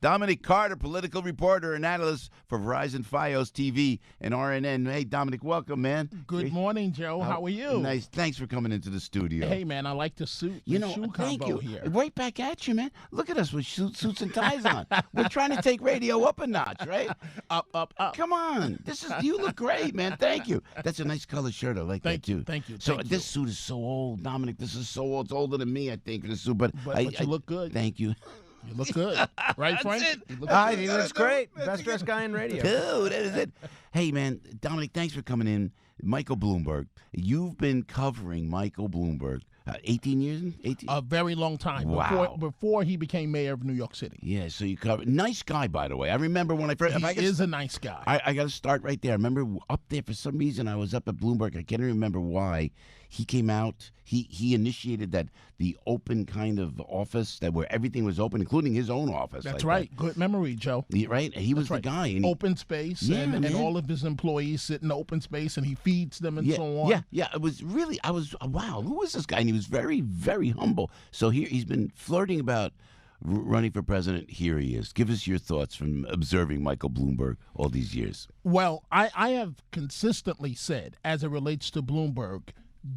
Dominic Carter, political reporter and analyst for Verizon, Fios, TV, and RNN. Hey, Dominic, welcome, man. Good morning, Joe. How are you? Nice. Thanks for coming into the studio. Hey, man, I like the suit. Shoe thank combo you. here. Right back at you, man. Look at us with suits and ties on. We're trying to take radio up a notch, right? Up. Come on. You look great, man. Thank you. That's a nice colored shirt. I like that, too. Thank you. So this suit is so old, Dominic. This is so old. It's older than me, I think, this suit. But you look good. Thank you. You look good. Right, Frank? That's it. He looks great. Best dressed guy in radio. Dude, that is it. Hey, man, Dominic, thanks for coming in. Michael Bloomberg. You've been covering Michael Bloomberg 18 years? 18? A very long time. Wow. Before he became mayor of New York City. Yeah, so you covered. Nice guy, by the way. I remember when I first. He is a nice guy. I got to start right there. I remember up there for some reason I was up at Bloomberg. I can't remember why. He came out. He initiated the open kind of office where everything was open, including his own office. That's like right. that. Good memory, Joe. Right? He was the guy. And open space, and all of his employees sit in the open space, and he feeds them and so on. Yeah. It was really. Wow. Who was this guy? And he was very, very humble. So here he's been flirting about running for president. Here he is. Give us your thoughts from observing Michael Bloomberg all these years. Well, I have consistently said, as it relates to Bloomberg,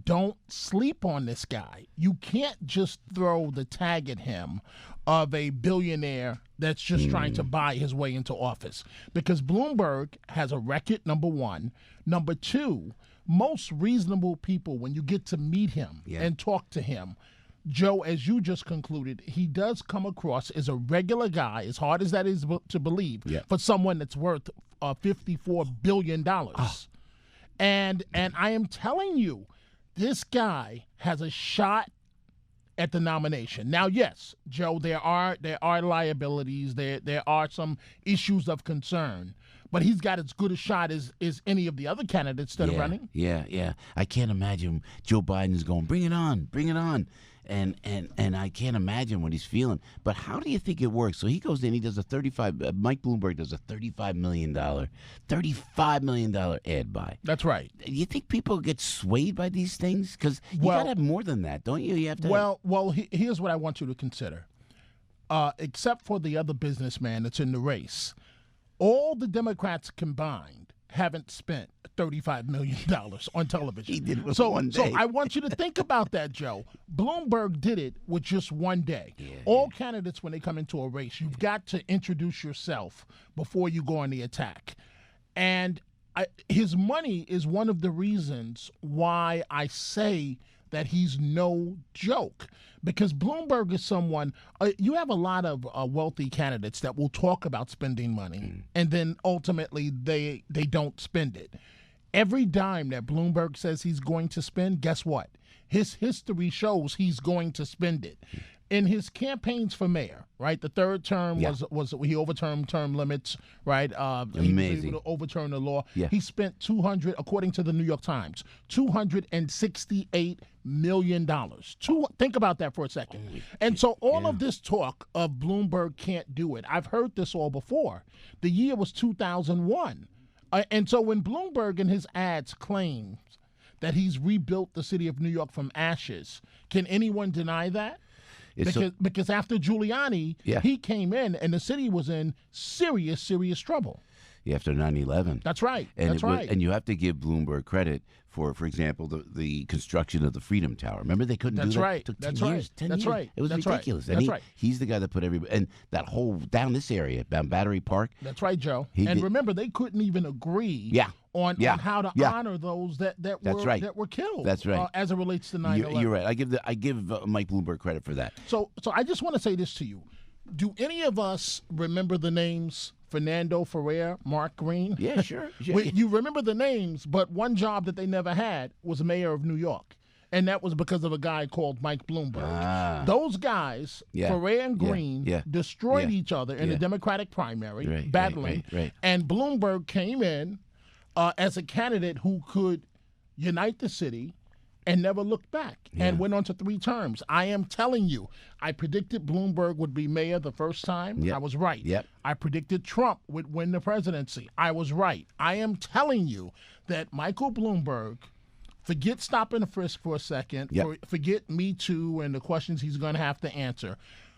don't sleep on this guy. You can't just throw the tag at him of a billionaire that's just trying to buy his way into office. Because Bloomberg has a record, number one. Number two, most reasonable people, when you get to meet him and talk to him, Joe, as you just concluded, he does come across as a regular guy, as hard as that is to believe, for someone that's worth $54 billion. And I am telling you, this guy has a shot at the nomination. Now, yes, Joe, there are liabilities, there are some issues of concern, but he's got as good a shot as any of the other candidates that are running. Yeah. I can't imagine Joe Biden's going, bring it on. And I can't imagine what he's feeling. But how do you think it works? So he goes in, he does Mike Bloomberg does a $35 million ad buy. That's right. You think people get swayed by these things? Because you got to have more than that, don't you? You have to. Here's what I want you to consider. Except for the other businessman that's in the race, all the Democrats combined haven't spent $35 million on television. He did with one day. So I want you to think about that, Joe. Bloomberg did it with just one day. All candidates, when they come into a race, you've got to introduce yourself before you go on the attack. And his money is one of the reasons why I say that he's no joke. Because Bloomberg is someone, you have a lot of wealthy candidates that will talk about spending money, and then ultimately they don't spend it. Every dime that Bloomberg says he's going to spend, guess what? His history shows he's going to spend it. In his campaigns for mayor, right? The third term was he overturned term limits, right? He was able to overturn the law. Yeah. He spent according to the New York Times, $268 million. Think about that for a second. And so all of this talk of Bloomberg can't do it, I've heard this all before. The year was 2001. And so when Bloomberg in his ads claims that he's rebuilt the city of New York from ashes, can anyone deny that? Because after Giuliani, he came in and the city was in serious, serious trouble. After 9/11. That's right. And you have to give Bloomberg credit for example, the construction of the Freedom Tower. Remember, they couldn't do that. Right. It took 10 That's years. right. That's right. It was That's ridiculous. Right. And he's the guy that put everybody, and that whole, down this area, down Battery Park. That's right, Joe. Remember, they couldn't even agree on how to honor those that were killed. That's right. As it relates to 9/11. You're right. I give Mike Bloomberg credit for that. So I just want to say this to you. Do any of us remember the names Fernando Ferrer, Mark Green? Yeah, sure. You remember the names, but one job that they never had was mayor of New York. And that was because of a guy called Mike Bloomberg. Those guys, Ferrer and Green, destroyed each other in the Democratic primary, battling. Right. And Bloomberg came in as a candidate who could unite the city and never looked back and went on to 3 terms. I am telling you, I predicted Bloomberg would be mayor the first time. I was right. I predicted Trump would win the presidency. I was right. I am telling you that Michael Bloomberg, forget stop and frisk for a second, forget Me Too and the questions he's going to have to answer.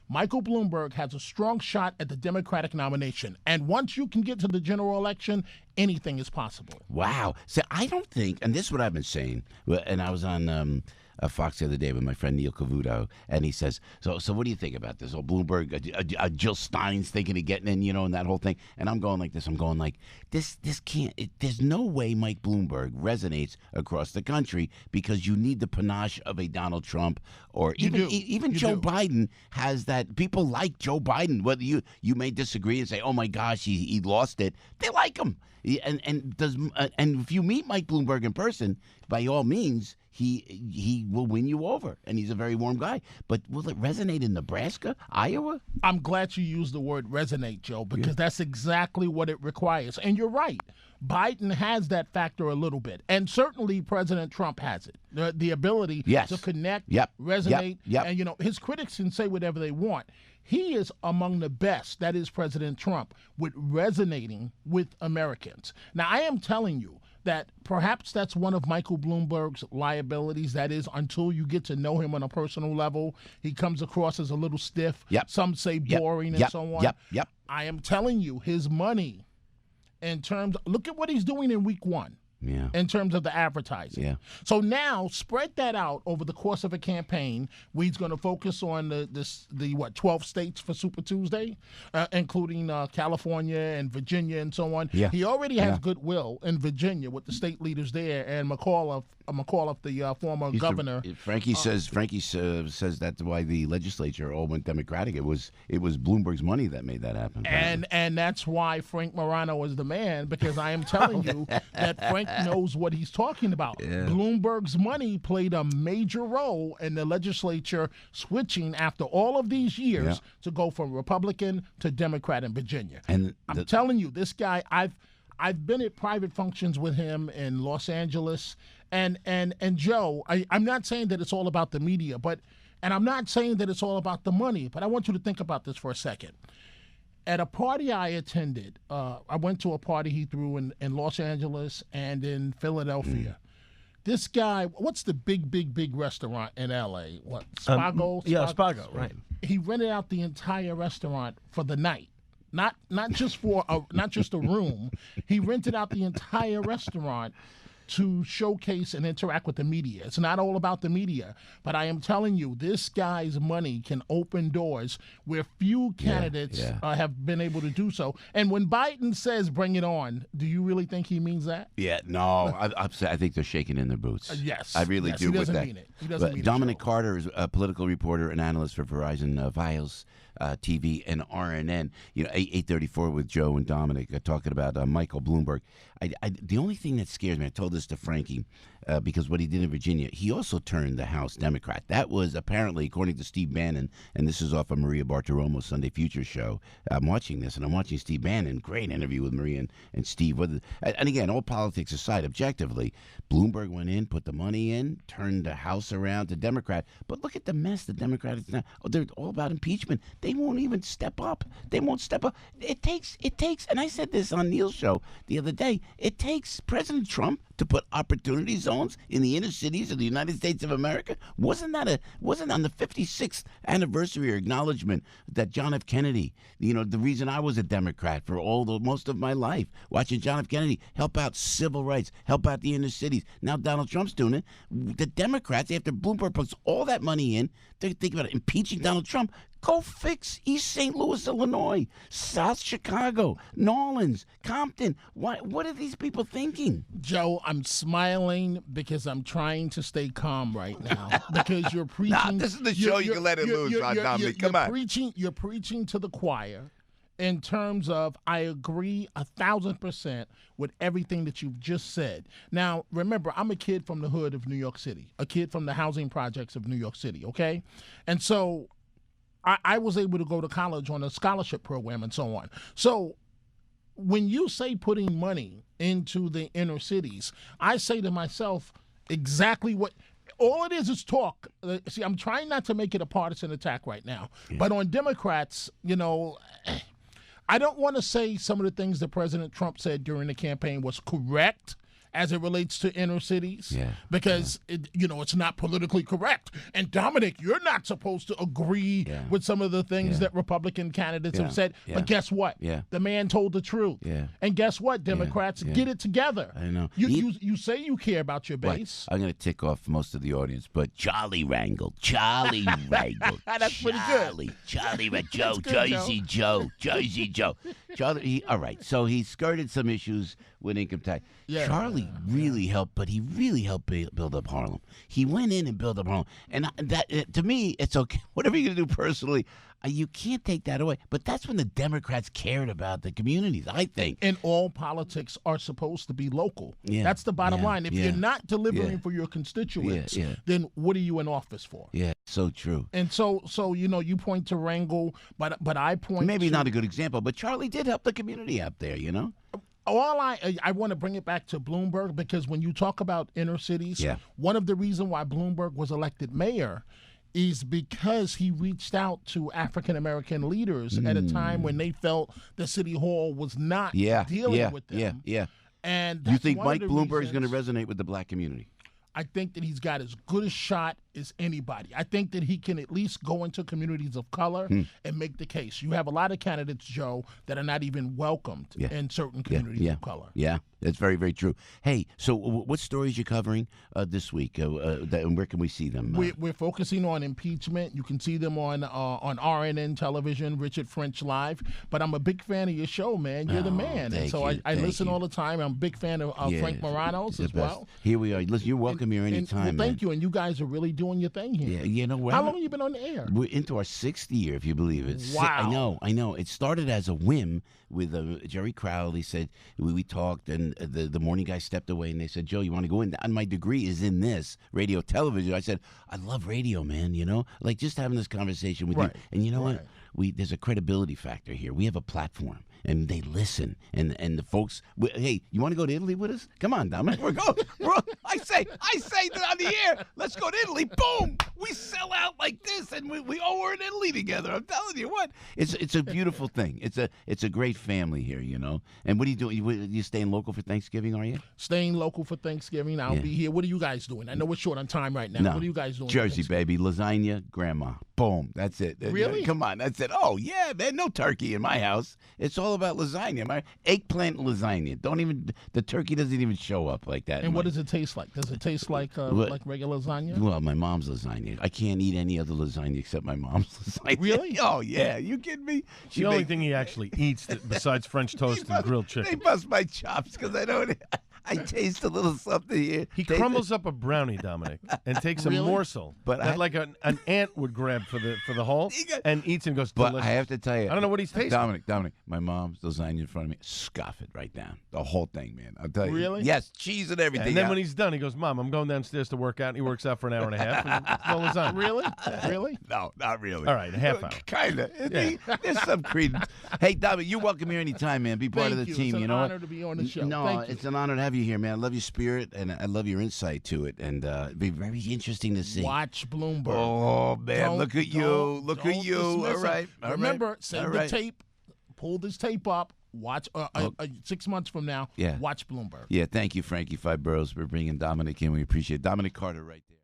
Michael Bloomberg has a strong shot at the Democratic nomination. And once you can get to the general election, anything is possible. Wow. So I don't think, and this is what I've been saying, and I was on Fox the other day with my friend Neil Cavuto, and he says, so what do you think about this? Oh, Bloomberg, Jill Stein's thinking of getting in, and that whole thing. And I'm going like this. I'm going like, this can't, there's no way Mike Bloomberg resonates across the country because you need the panache of a Donald Trump or even Joe Biden has that. People like Joe Biden. Whether you may disagree and say, oh, my gosh, he lost it. They like him. And if you meet Mike Bloomberg in person, by all means, he will win you over, and he's a very warm guy. But will it resonate in Nebraska, Iowa? I'm glad you used the word resonate, Joe, because that's exactly what it requires. And you're right. Biden has that factor a little bit, and certainly President Trump has it. The ability to connect, resonate, and his critics can say whatever they want. He is among the best, that is President Trump, with resonating with Americans. Now, I am telling you that perhaps that's one of Michael Bloomberg's liabilities. That is, until you get to know him on a personal level, he comes across as a little stiff. Some say boring and so on. I am telling you, his money, in terms, look at what he's doing in week one. In terms of the advertising. So now spread that out over the course of a campaign where he's going to focus on the 12 states for Super Tuesday, including California and Virginia and so on. He already has goodwill in Virginia with the state leaders there, and McAuliffe, the former governor. Frankie says that's why the legislature all went Democratic. It was Bloomberg's money that made that happen. And that's why Frank Morano is the man, because I am telling you that Frank knows what he's talking about. Bloomberg's money played a major role in the legislature switching after all of these years to go from Republican to Democrat in Virginia. And I'm telling you, this guy, I've been at private functions with him in Los Angeles. And Joe, I'm not saying that it's all about the media, and I'm not saying that it's all about the money, but I want you to think about this for a second. At a party I attended, I went to a party he threw in Los Angeles and in Philadelphia. This guy, what's the big restaurant in L.A.? What, Spago? Spago, right. He rented out the entire restaurant for the night. Not just a room. He rented out the entire restaurant to showcase and interact with the media. It's not all about the media, but I am telling you, this guy's money can open doors where few candidates have been able to do so. And when Biden says bring it on, do you really think he means that? No. I think they're shaking in their boots. Yes. I really do. He doesn't with that. mean it. He doesn't mean Dominic it. Carter is a political reporter and analyst for Verizon, Fios, TV, and RNN. 8:34 with Joe and Dominic talking about Michael Bloomberg. The only thing that scares me, I told this to Frankie, because what he did in Virginia, he also turned the House Democrat. That was apparently, according to Steve Bannon, and this is off of Maria Bartiromo's Sunday Future show. I'm watching this, and I'm watching Steve Bannon. Great interview with Maria and Steve. And again, all politics aside, objectively, Bloomberg went in, put the money in, turned the House around to Democrat. But look at the mess the Democrats now. They're all about impeachment. They won't even step up. They won't step up. It takes, and I said this on Neil's show the other day, it takes President Trump to put opportunity zones in the inner cities of the United States of America. Wasn't on the 56th anniversary or acknowledgement that John F. Kennedy, the reason I was a Democrat for most of my life, watching John F. Kennedy help out civil rights, help out the inner cities. Now Donald Trump's doing it. The Democrats, after Bloomberg puts all that money in, they think about impeaching Donald Trump. Go fix East St. Louis, Illinois, South Chicago, New Orleans, Compton. What are these people thinking? Joe, I'm smiling because I'm trying to stay calm right now because you're preaching. This is the show you can let it loose, Dominic. Come on. You're preaching to the choir in terms of I agree 1,000% with everything that you've just said. Now, remember, I'm a kid from the hood of New York City, a kid from the housing projects of New York City, okay? And so I was able to go to college on a scholarship program and so on. So when you say putting money into the inner cities, I say to myself exactly what all it is talk. See, I'm trying not to make it a partisan attack right now. But on Democrats, I don't want to say some of the things that President Trump said during the campaign was correct as it relates to inner cities. Yeah. Because, it's not politically correct. And, Dominic, you're not supposed to agree with some of the things that Republican candidates have said. Yeah. But guess what? Yeah. The man told the truth. Yeah. And guess what, Democrats? Get it together. I know. You say you care about your base. I'm going to tick off most of the audience, but Charlie Rangel. That's pretty good. Charlie Joe, good, Jersey Joe. Charlie, all right, so he skirted some issues with income tax. Yeah. Charlie really helped, but he really helped build up Harlem. He went in and built up Harlem. And to me, it's okay. Whatever you're going to do personally, you can't take that away. But that's when the Democrats cared about the communities, I think. And all politics are supposed to be local. Yeah. That's the bottom line. If you're not delivering for your constituents, Yeah. then what are you in office for? Yeah, so true. And so you point to Rangel, but I point Maybe to, not a good example, but Charlie did help the community out there, I want to bring it back to Bloomberg, because when you talk about inner cities, one of the reasons why Bloomberg was elected mayor is because he reached out to African-American leaders at a time when they felt the city hall was not dealing with them. And you think Mike Bloomberg Bloomberg is going to resonate with the black community? I think that he's got as good a shot as anybody. I think that he can at least go into communities of color and make the case. You have a lot of candidates, Joe, that are not even welcomed in certain communities of color. Yeah, that's very, very true. Hey, so what stories you covering this week, and where can we see them? We're focusing on impeachment. You can see them on RNN television, Richard French Live. But I'm a big fan of your show, man. You're the man. And so I listen all the time. I'm a big fan of Frank Morano's as well. Here we are. Listen, you're welcome here anytime, thank you. And you guys are really doing your thing here. Yeah, you know what? How long have you been on the air? We're into our 6th year, if you believe it. Wow. I know. It started as a whim with Jerry Crowley. Said we talked, and the morning guy stepped away, and they said, "Joe, you want to go in?" And my degree is in this radio, television. I said, "I love radio, man. Like just having this conversation with you." And you know what? There's a credibility factor here. We have a platform, and they listen. And the folks, hey, you want to go to Italy with us? Come on, Dominic. We're going. I say on the air, let's go to Italy. Boom! We sell out like this, and we're in Italy together. I'm telling you what, it's a beautiful thing. It's a great family here, And what are you doing? You staying local for Thanksgiving? Are you staying local for Thanksgiving? I'll be here. What are you guys doing? I know we're short on time right now. No. What are you guys doing? Jersey, baby, lasagna, grandma. Boom, that's it. Really? Come on, that's it. Oh yeah, man, no turkey in my house. It's all about lasagna. My eggplant lasagna. The turkey doesn't even show up like that. And what does it taste like? Does it taste like regular lasagna? Well, my mom's lasagna. I can't eat any other lasagna except my mom's lasagna. Really? Oh yeah, you kidding me? The only thing he actually eats besides French toast and grilled chicken. They bust my chops because I don't. I taste a little something here. He crumbles up a brownie, Dominic, and takes a morsel that like an ant would grab for the whole and eats and goes, but delicious. I have to tell you, I don't know what he's tasting. Dominic, my mom's lasagna in front of me. Scoff it right down. The whole thing, man. I'll tell you. Really? Yes, cheese and everything. And then when he's done, he goes, Mom, I'm going downstairs to work out. And he works out for an hour and a half. And no lasagna. Really? Really? No, not really. All right, a half hour. Kind of. Yeah. There's some credence. Hey, Dominic, you're welcome here anytime, man. Be part of the team. It's an know honor what? to be on the show. No, Thank you. it's an honor to have you here, man. I love your spirit, and I love your insight to it. And it'd be very interesting to see. Watch Bloomberg. Oh, man. Look at you. Look at you. All right. Remember, send the tape. Pull this tape up. Watch 6 months from now. Watch Bloomberg. Yeah, thank you, Frankie Five Boroughs, for bringing Dominic in. We appreciate it. Dominic Carter right there.